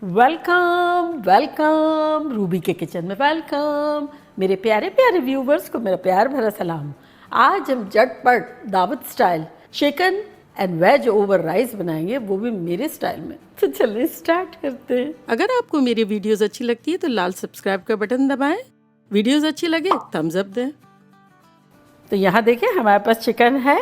Welcome welcome Ruby के kitchen में welcome. मेरे प्यारे प्यारे व्यूवर्स को मेरा प्यार भरा सलाम। आज हम झटपट Daawat style chicken and veg over rice बनाएंगे, वो भी मेरे स्टाइल में। तो चलिए स्टार्ट करते हैं। अगर आपको मेरी वीडियोस अच्छी लगती है तो लाल सब्सक्राइब का बटन दबाएं। वीडियोस अच्छी लगे थम्स अप दें। तो यहाँ देखिए हमारे पास चिकन है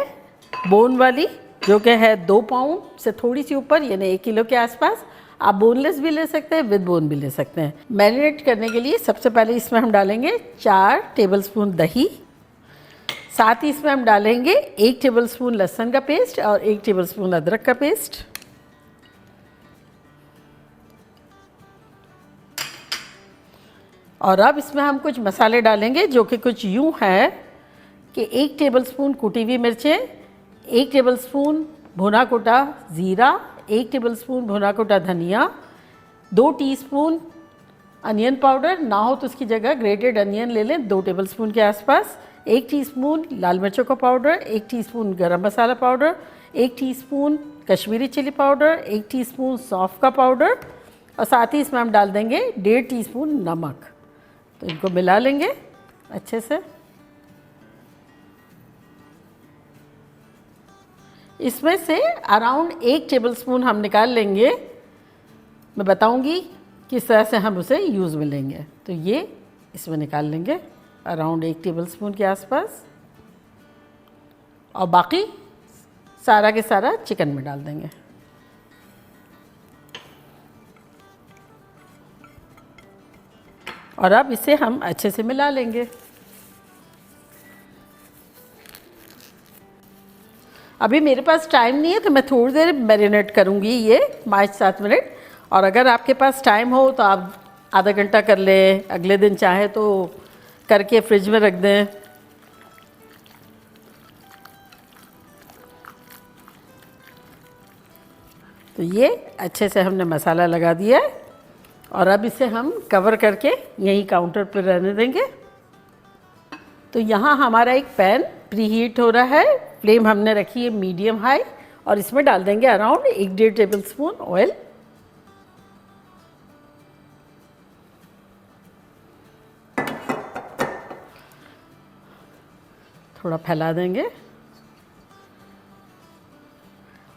बोन वाली, जो कि है 2 पाउंड से थोड़ी सी ऊपर, यानी 1 किलो के आसपास। आप बोनलेस भी ले सकते हैं, विद बोन भी ले सकते हैं। मैरिनेट करने के लिए सबसे पहले इसमें हम डालेंगे 4 टेबलस्पून दही, साथ ही इसमें हम डालेंगे 1 टेबलस्पून लहसुन का पेस्ट और 1 टेबलस्पून अदरक का पेस्ट। और अब इसमें हम कुछ मसाले डालेंगे जो कि कुछ यूँ है कि 1 टेबलस्पून कुटी हुई मिर्चें, 1 टेबलस्पून भुना कुटा ज़ीरा, 1 टेबलस्पून भुना कुटा धनिया, 2 टीस्पून अनियन पाउडर, ना हो तो उसकी जगह ग्रेटेड अनियन ले लें 2 टेबलस्पून के आसपास, 1 टीस्पून लाल मिर्चों का powder, 1 teaspoon garam masala powder, 1 teaspoon Kashmiri chili powder, 1 teaspoon सौंफ का पाउडर, और साथ ही इसमें हम डाल देंगे 1.5 टीस्पून नमक। तो इनको मिला लेंगे अच्छे से। इसमें से अराउंड 1 टेबलस्पून हम निकाल लेंगे, मैं बताऊंगी किस तरह से हम उसे यूज़ में लेंगे। तो ये इसमें निकाल लेंगे अराउंड 1 टेबलस्पून के आसपास, और बाकी सारा के सारा चिकन में डाल देंगे। और अब इसे हम अच्छे से मिला लेंगे। अभी मेरे पास टाइम नहीं है तो मैं थोड़ी देर मैरिनेट करूँगी ये 5-7 मिनट, और अगर आपके पास टाइम हो तो आप आधा घंटा कर लें, अगले दिन चाहे तो करके फ्रिज में रख दें। तो ये अच्छे से हमने मसाला लगा दिया है, और अब इसे हम कवर करके यहीं काउंटर पर रहने देंगे। तो यहाँ हमारा एक पैन प्री हीट हो रहा है, फ्लेम हमने रखी है मीडियम हाई, और इसमें डाल देंगे अराउंड 1-1.5 टेबलस्पून ऑयल। थोड़ा फैला देंगे,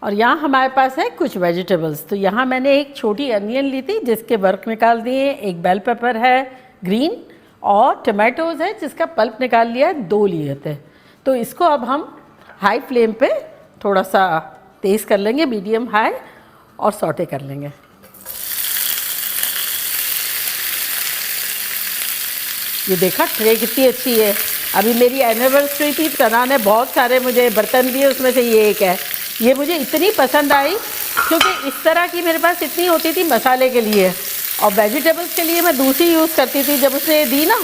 और यहाँ हमारे पास है कुछ वेजिटेबल्स। तो यहाँ मैंने एक छोटी अनियन ली थी जिसके वर्क निकाल दिए, एक बेल पेपर है ग्रीन, और टमाटोज़ है जिसका पल्प निकाल लिया है, 2 लिए थे। तो इसको अब हम हाई फ्लेम पे थोड़ा सा तेज़ कर लेंगे, मीडियम हाई, और सौटे कर लेंगे। ये देखा ट्रे कितनी अच्छी है। अभी मेरी एनिवर्सरी थी, तना ने बहुत सारे मुझे बर्तन दिए, उसमें से ये एक है। ये मुझे इतनी पसंद आई क्योंकि इस तरह की मेरे पास इतनी होती थी मसाले के लिए, और वेजिटेबल्स के लिए मैं दूसरी यूज़ करती थी। जब उसने ये दी ना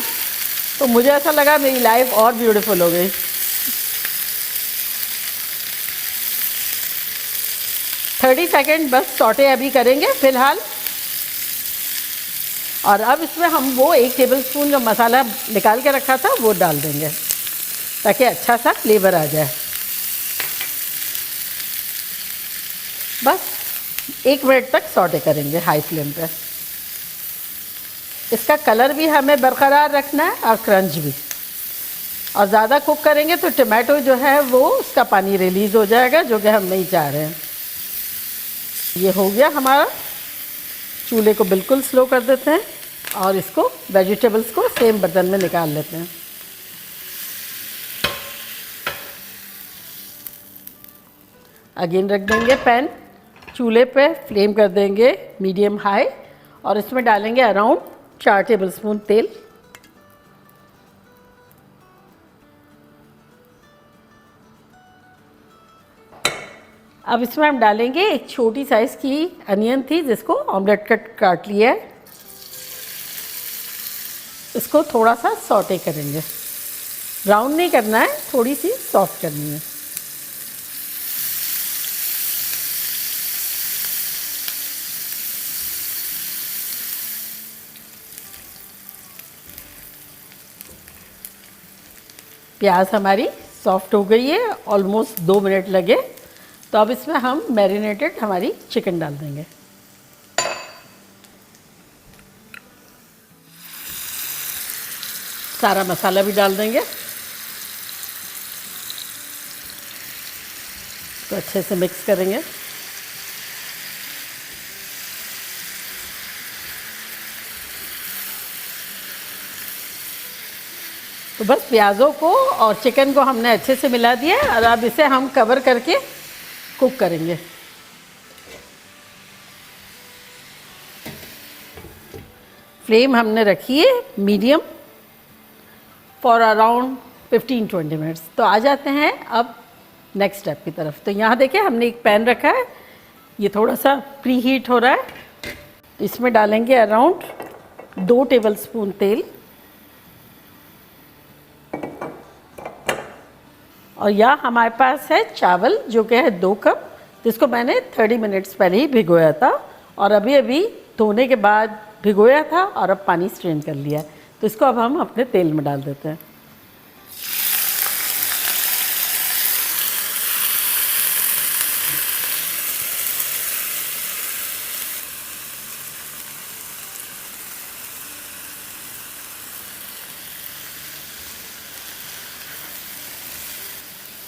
तो मुझे ऐसा लगा मेरी लाइफ और ब्यूटीफुल हो गई। थर्टी सेकेंड बस सौटे अभी करेंगे फ़िलहाल। और अब इसमें हम वो 1 टेबलस्पून जो मसाला निकाल के रखा था वो डाल देंगे ताकि अच्छा सा फ्लेवर आ जाए। बस 1 मिनट तक सौटे करेंगे हाई फ्लेम पे। इसका कलर भी हमें बरकरार रखना है और क्रंच भी। और ज़्यादा कुक करेंगे तो टमाटो जो है वो उसका पानी रिलीज़ हो जाएगा, जो कि हम नहीं चाह रहे हैं। ये हो गया हमारा। चूल्हे को बिल्कुल स्लो कर देते हैं और इसको वेजिटेबल्स को सेम बर्तन में निकाल लेते हैं। अगेन रख देंगे पैन चूल्हे पे, फ्लेम कर देंगे मीडियम हाई, और इसमें डालेंगे अराउंड 4 टेबलस्पून तेल। अब इसमें हम डालेंगे एक छोटी साइज़ की अनियन थी जिसको ऑमलेट कट काट लिया है। इसको थोड़ा सा सौटे करेंगे, ब्राउन नहीं करना है, थोड़ी सी सॉफ्ट करनी है। प्याज हमारी सॉफ्ट हो गई है, ऑलमोस्ट 2 मिनट लगे। तो अब इसमें हम मैरिनेटेड हमारी चिकन डाल देंगे। सारा मसाला भी डाल देंगे, तो अच्छे से मिक्स करेंगे। तो बस प्याज़ों को और चिकन को हमने अच्छे से मिला दिया है और अब इसे हम कवर करके कुक करेंगे। फ्लेम हमने रखी है मीडियम फॉर अराउंड 15-20 मिनट्स। तो आ जाते हैं अब नेक्स्ट स्टेप की तरफ। तो यहाँ देखिए हमने एक पैन रखा है, ये थोड़ा सा प्री हीट हो रहा है। इसमें डालेंगे अराउंड 2 टेबलस्पून तेल और यहाँ हमारे पास है चावल जो कि है 2 कप, जिसको मैंने 30 मिनट्स पहले ही भिगोया था और अभी अभी धोने के बाद भिगोया था और अब पानी स्ट्रेन कर लिया है। तो इसको अब हम अपने तेल में डाल देते हैं।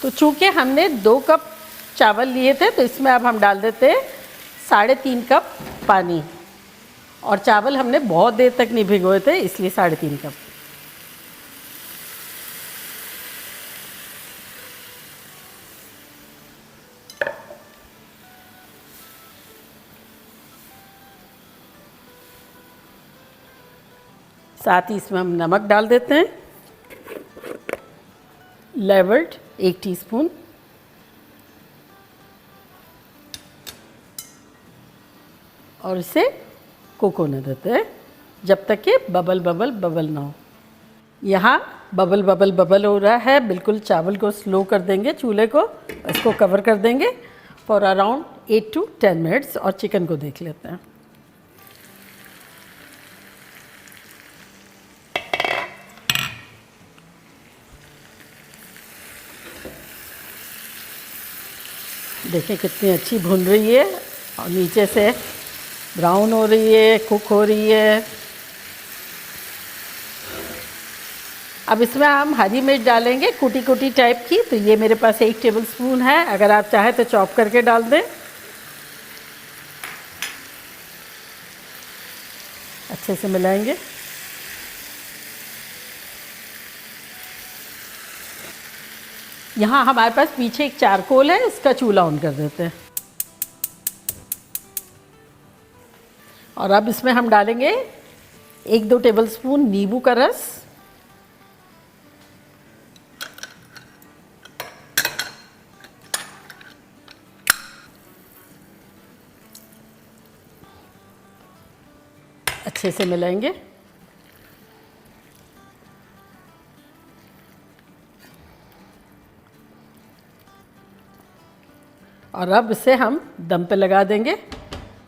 तो चूँकि हमने 2 कप चावल लिए थे तो इसमें अब हम डाल देते हैं 3.5 कप पानी, और चावल हमने बहुत देर तक नहीं भिगोए थे इसलिए 3.5 कप। साथ ही इसमें हम नमक डाल देते हैं, लेवल्ड 1 टीस्पून, और इसे कुक होने देते हैं जब तक कि बबल ना हो। यहाँ बबल हो रहा है, बिल्कुल चावल को स्लो कर देंगे, चूल्हे को, इसको कवर कर देंगे फॉर अराउंड 8 to 10 मिनट्स और चिकन को देख लेते हैं। देखें कितनी अच्छी भुन रही है और नीचे से ब्राउन हो रही है, कुक हो रही है। अब इसमें हम हरी मिर्च डालेंगे कुटी टाइप की, तो ये मेरे पास 1 टेबलस्पून है, अगर आप चाहें तो चॉप करके डाल दें। अच्छे से मिलाएंगे। यहाँ हमारे पास पीछे एक चारकोल है, इसका चूल्हा ऑन कर देते हैं। और अब इसमें हम डालेंगे 1-2 टेबलस्पून नींबू का रस, अच्छे से मिलाएंगे। और अब इसे हम दम पे लगा देंगे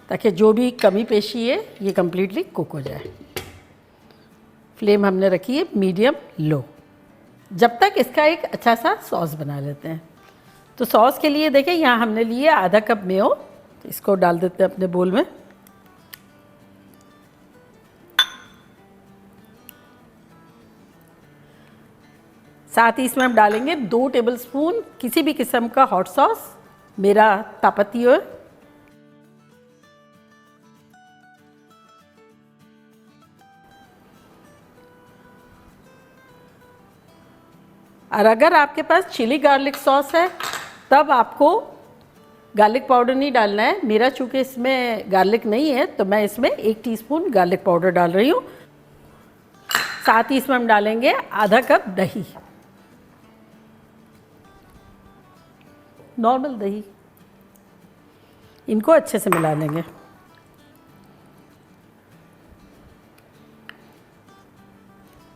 ताकि जो भी कमी पेशी है ये कम्प्लीटली कुक हो जाए। फ्लेम हमने रखी है मीडियम लो, जब तक इसका एक अच्छा सा सॉस बना लेते हैं। तो सॉस के लिए देखिए यहाँ हमने लिए आधा कप मेयो, तो इसको डाल देते हैं अपने बोल में। साथ ही इसमें हम डालेंगे 2 टेबलस्पून किसी भी किस्म का हॉट सॉस, मेरा तापतियो है। और अगर आपके पास चिली गार्लिक सॉस है तब आपको गार्लिक पाउडर नहीं डालना है। मेरा चूँकि इसमें गार्लिक नहीं है तो मैं इसमें 1 टीस्पून गार्लिक पाउडर डाल रही हूँ। साथ ही इसमें हम डालेंगे आधा कप दही, नॉर्मल दही। इनको अच्छे से मिला लेंगे।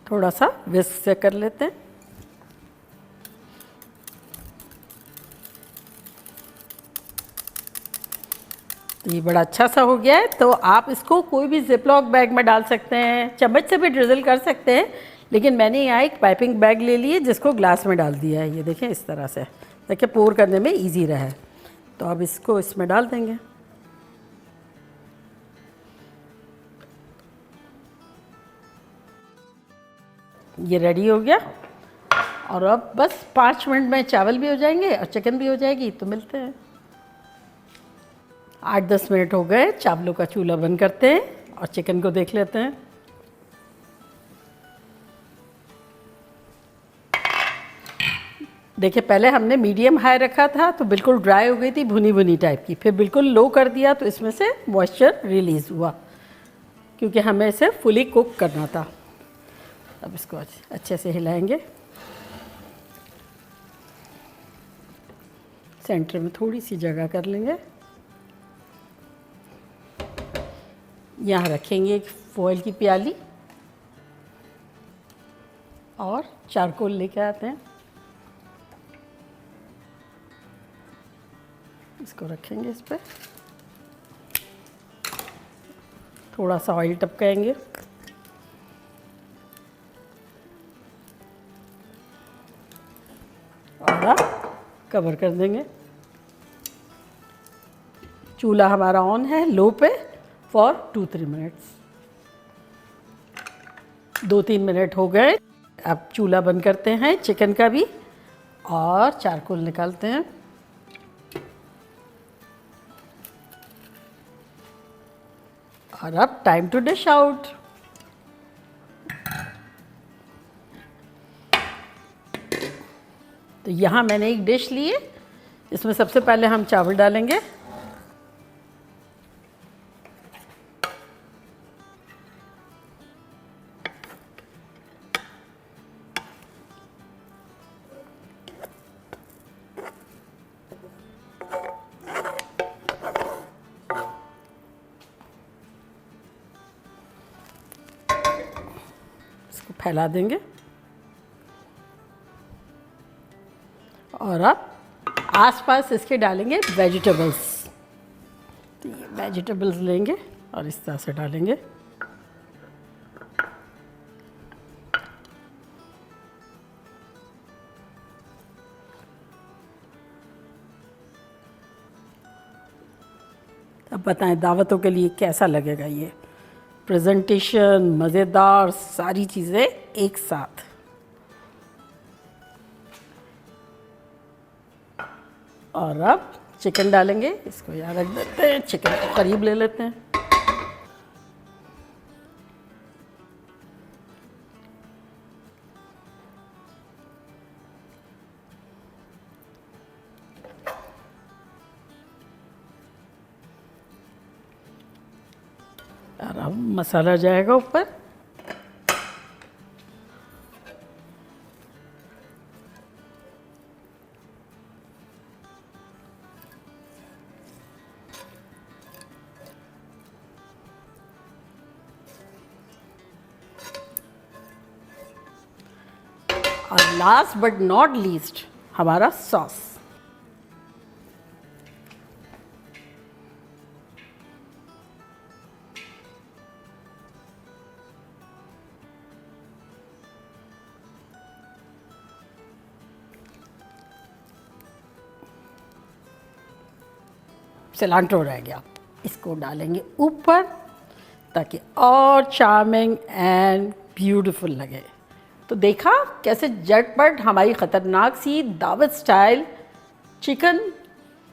थोड़ा सा विस्क से कर लेते हैं। ये बड़ा अच्छा सा हो गया है। तो आप इसको कोई भी जिपलॉक बैग में डाल सकते हैं, चम्मच से भी ड्रिजल कर सकते हैं, लेकिन मैंने यहाँ एक पाइपिंग बैग ले ली है जिसको ग्लास में डाल दिया है। ये देखें इस तरह से, ताकि पोर करने में इजी रहे। तो अब इसको इसमें डाल देंगे। ये रेडी हो गया और अब बस 5 मिनट में चावल भी हो जाएंगे और चिकन भी हो जाएगी। तो मिलते हैं। 8-10 मिनट हो गए, चावलों का चूल्हा बंद करते हैं और चिकन को देख लेते हैं। देखिए, पहले हमने मीडियम हाई रखा था तो बिल्कुल ड्राई हो गई थी, भुनी भुनी टाइप की। फिर बिल्कुल लो कर दिया तो इसमें से मॉइस्चर रिलीज़ हुआ, क्योंकि हमें इसे फुली कुक करना था। अब इसको अच्छे से हिलाएंगे। सेंटर में थोड़ी सी जगह कर लेंगे। यहाँ रखेंगे एक फॉयल की प्याली और चारकोल लेके आते हैं। इसको रखेंगे इस पर, थोड़ा सा ऑयल टपकाएंगे और कवर कर देंगे। चूल्हा हमारा ऑन है लो पे फॉर 2-3 मिनट्स। 2-3 मिनट हो गए। अब चूल्हा बंद करते हैं चिकन का भी और चारकोल निकालते हैं। और अब टाइम टू डिश आउट। तो यहाँ मैंने एक डिश ली है, इसमें सबसे पहले हम चावल डालेंगे। इसको फैला देंगे और अब आसपास इसके डालेंगे वेजिटेबल्स। तो ये वेजिटेबल्स लेंगे और इस तरह से डालेंगे। अब बताएं दावतों के लिए कैसा लगेगा ये प्रेजेंटेशन, मज़ेदार सारी चीज़ें एक साथ। और अब चिकन डालेंगे। इसको यहाँ रख देते हैं, चिकन को करीब ले लेते हैं। और अब मसाला जाएगा ऊपर। और लास्ट बट नॉट लीस्ट हमारा सॉस। सिलांट्रो रह गया, इसको डालेंगे ऊपर ताकि और चार्मिंग एंड ब्यूटीफुल लगे। तो देखा कैसे झटपट हमारी ख़तरनाक सी Daawat style chicken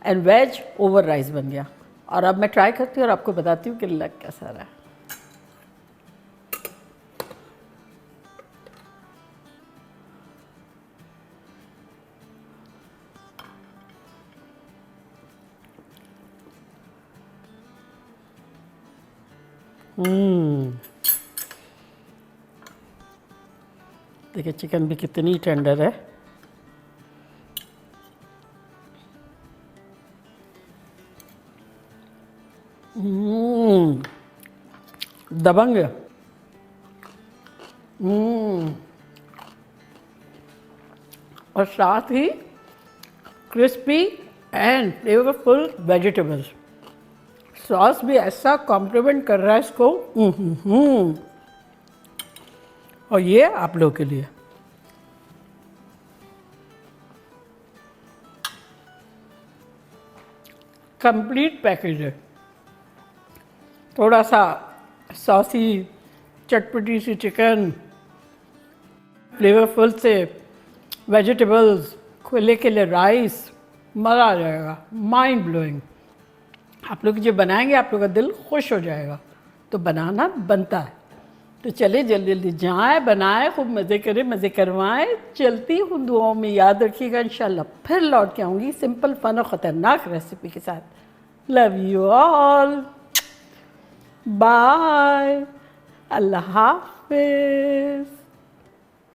and veg over rice बन गया। और अब मैं ट्राई करती हूँ और आपको बताती हूँ कि लग कैसा रहा है। देखिए चिकन भी कितनी टेंडर है। दबंग। और साथ ही crispy and flavourful vegetables. Sauce भी ऐसा कॉम्प्लीमेंट कर रहा है इसको। और ये आप लोगों के लिए कंप्लीट पैकेज है। थोड़ा सा सॉसी चटपटी सी चिकन, फ्लेवरफुल से वेजिटेबल्स, खुले के लिए राइस, मज़ा आ जाएगा, माइंड ब्लोइंग। आप लोग जो बनाएंगे आप लोग का दिल खुश हो जाएगा। तो बनाना बनता है। तो चले जल्दी जल्दी जाएं, बनाएं, खूब मज़े करें, मज़े करवाएं। चलती हूँ दुआओं में, याद रखिएगा। इंशाल्लाह फिर लौट के आऊँगी सिंपल फन और ख़तरनाक रेसिपी के साथ। लव यू ऑल, बाय, अल्लाह हाफिज़।